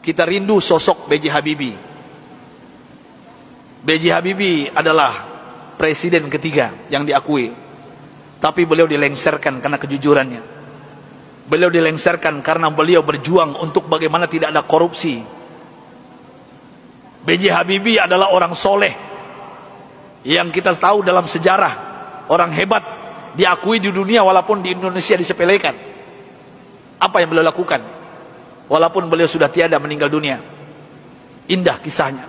kita rindu sosok B.J. Habibie. B.J. Habibie adalah presiden ketiga yang diakui, tapi beliau dilengsarkan karena kejujurannya. Beliau dilengsarkan karena beliau berjuang untuk bagaimana tidak ada korupsi. B.J. Habibie adalah orang soleh yang kita tahu dalam sejarah, orang hebat, diakui di dunia walaupun di Indonesia disepelekan. Apa yang beliau lakukan walaupun beliau sudah tiada, meninggal dunia? Indah kisahnya,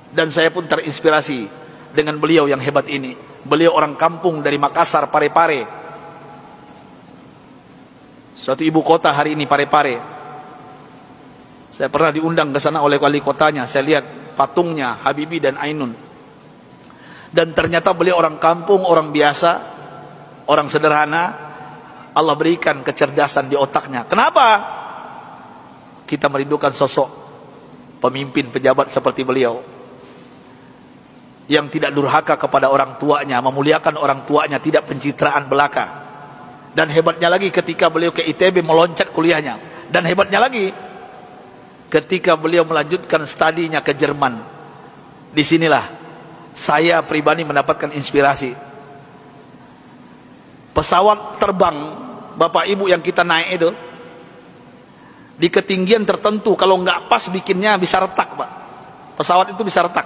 dan saya pun terinspirasi dengan beliau yang hebat ini. Beliau orang kampung dari Makassar, Parepare, suatu ibu kota hari ini, Parepare. Saya pernah diundang ke sana oleh wali kotanya. Saya lihat patungnya Habibie dan Ainun, dan ternyata beliau orang kampung, orang biasa, orang sederhana. Allah berikan kecerdasan di otaknya. Kenapa? Kita merindukan sosok pemimpin pejabat seperti beliau, yang tidak durhaka kepada orang tuanya, memuliakan orang tuanya, tidak pencitraan belaka. Dan hebatnya lagi ketika beliau ke ITB meloncat kuliahnya. Dan hebatnya lagi ketika beliau melanjutkan studinya ke Jerman. Disinilah saya pribadi mendapatkan inspirasi. Pesawat terbang Bapak Ibu yang kita naik itu, di ketinggian tertentu kalau nggak pas bikinnya bisa retak, Pak. Pesawat itu bisa retak.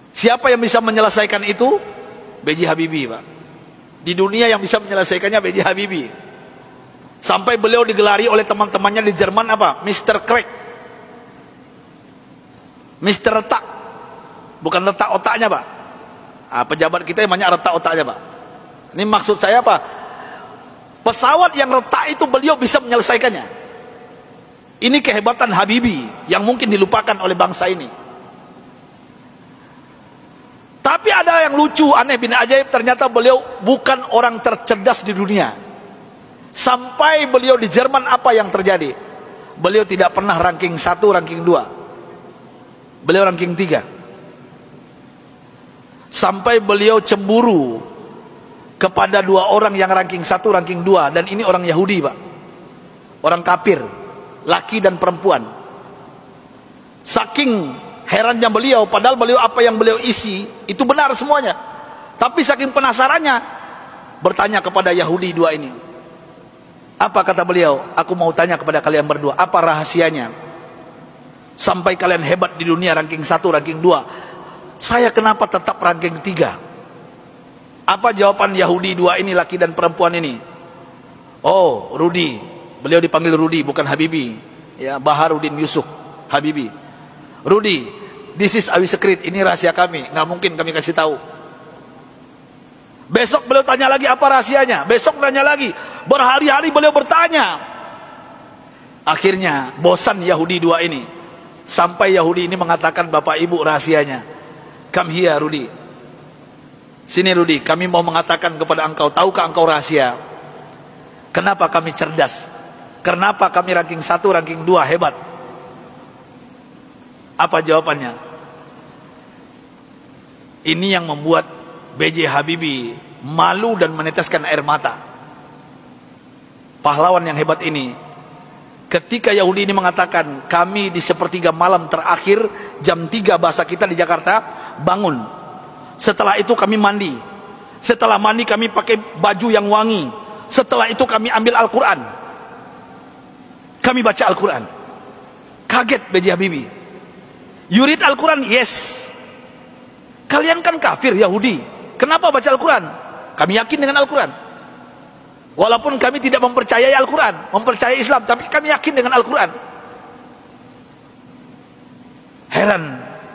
Siapa yang bisa menyelesaikan itu? B.J. Habibie, Pak. Di dunia yang bisa menyelesaikannya B.J. Habibie. Sampai beliau digelari oleh teman-temannya di Jerman apa? Mr. Crack, Mr. Retak. Bukan retak otaknya, Pak. Pejabat kita yang banyak retak otaknya, Pak. Ini maksud saya apa? Pesawat yang retak itu beliau bisa menyelesaikannya. Ini kehebatan Habibie yang mungkin dilupakan oleh bangsa ini. Tapi ada yang lucu, aneh bin ajaib, ternyata beliau bukan orang tercerdas di dunia. Sampai beliau di Jerman, apa yang terjadi? Beliau tidak pernah ranking 1, ranking 2. Beliau ranking 3. Sampai beliau cemburu kepada 2 orang yang ranking 1, ranking 2, dan ini orang Yahudi, Pak. Orang kafir, laki dan perempuan. Saking herannya beliau, padahal beliau apa yang beliau isi itu benar semuanya. Tapi saking penasarannya, bertanya kepada Yahudi 2 ini. Apa kata beliau? Aku mau tanya kepada kalian berdua, apa rahasianya sampai kalian hebat di dunia, ranking 1, ranking 2? Saya kenapa tetap ranking 3? Apa jawaban Yahudi 2 ini, laki dan perempuan ini? Oh, Rudi. Beliau dipanggil Rudi, bukan Habibie. Ya, Baharudin Yusuf Habibie. Rudi, this is our secret. Ini rahasia kami, nggak mungkin kami kasih tahu. Besok beliau tanya lagi, apa rahasianya? Besok tanya lagi. Berhari-hari beliau bertanya. Akhirnya bosan Yahudi 2 ini. Sampai Yahudi ini mengatakan, Bapak Ibu, rahasianya. Come here, Rudi. Sini Rudi, kami mau mengatakan kepada engkau, tahukah engkau rahasia kenapa kami cerdas? Kenapa kami ranking 1, ranking 2 hebat? Apa jawabannya? Ini yang membuat B.J. Habibie malu dan meneteskan air mata. Pahlawan yang hebat ini, ketika Yahudi ini mengatakan, kami di sepertiga malam terakhir, jam 3 bahasa kita di Jakarta, bangun. Setelah itu kami mandi. Setelah mandi kami pakai baju yang wangi. Setelah itu kami ambil Al-Quran. Kami baca Al-Quran. Kaget B.J. Habibie. You read Al-Quran? Yes. Kalian kan kafir Yahudi, kenapa baca Al-Quran? Kami yakin dengan Al-Quran. Walaupun kami tidak mempercayai Al-Quran, mempercayai Islam, tapi kami yakin dengan Al-Quran. Heran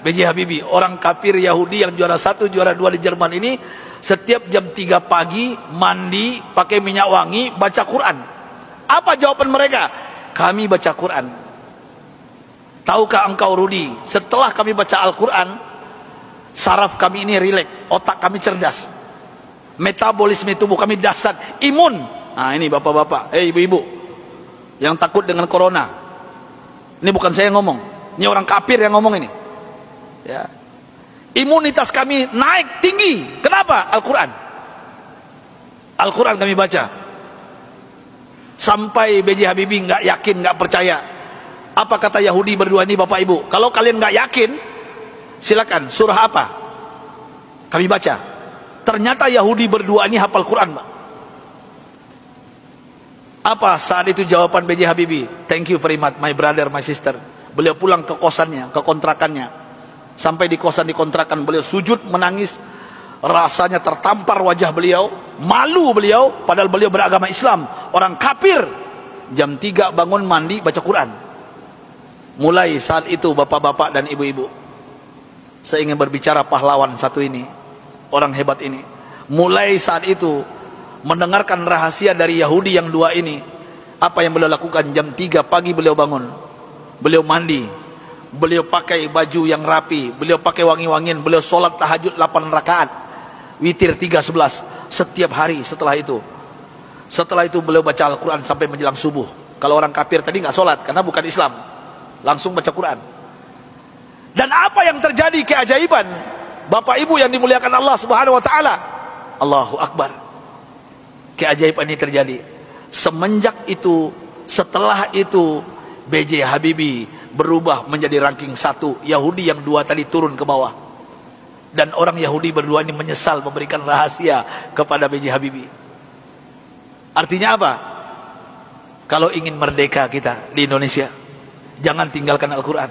B.J. Habibie, orang kafir Yahudi yang juara 1, juara 2 di Jerman ini, setiap jam 3 pagi mandi, pakai minyak wangi, baca Quran. Apa jawaban mereka? Kami baca Quran. Tahukah engkau Rudi, setelah kami baca Al-Quran, saraf kami ini rileks, otak kami cerdas, metabolisme tubuh kami dahsyat, imun. Nah ini bapak-bapak, ibu-ibu yang takut dengan corona, ini bukan saya yang ngomong, ini orang kafir yang ngomong ini. Ya. Imunitas kami naik tinggi. Kenapa? Al-Quran. Al-Quran kami baca. Sampai B.J. Habibie nggak yakin, nggak percaya. Apa kata Yahudi berdua ini Bapak Ibu? Kalau kalian nggak yakin, silakan. Surah apa? Kami baca. Ternyata Yahudi berdua ini hafal Quran, Pak. Apa saat itu jawaban B.J. Habibie? Thank you very much, my brother, my sister. Beliau pulang ke kosannya, ke kontrakannya. Sampai di kosan, di kontrakan, beliau sujud menangis. Rasanya tertampar wajah beliau, malu beliau, padahal beliau beragama Islam, orang kafir. Jam 3 bangun, mandi, baca Quran. Mulai saat itu bapak-bapak dan ibu-ibu, saya ingin berbicara pahlawan satu ini, orang hebat ini. Mulai saat itu mendengarkan rahasia dari Yahudi yang dua ini, apa yang beliau lakukan? Jam 3 pagi beliau bangun, beliau mandi, beliau pakai baju yang rapi, beliau pakai wangi-wangian, beliau sholat tahajud 8 rakaat, witir 3:11 setiap hari. Setelah itu beliau baca Al-Quran sampai menjelang subuh. Kalau orang kafir tadi nggak sholat karena bukan Islam, langsung baca Quran. Dan apa yang terjadi keajaiban, Bapak Ibu yang dimuliakan Allah Subhanahu wa taala, Allahu Akbar. Keajaiban ini terjadi. Semenjak itu, setelah itu, B.J. Habibie berubah menjadi ranking 1. Yahudi yang dua tadi turun ke bawah. Dan orang Yahudi berdua ini menyesal memberikan rahasia kepada B.J. Habibie. Artinya apa? Kalau ingin merdeka kita di Indonesia, jangan tinggalkan Al-Quran.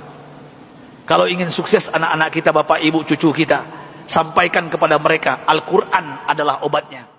Kalau ingin sukses anak-anak kita, bapak, ibu, cucu kita, sampaikan kepada mereka Al-Quran adalah obatnya.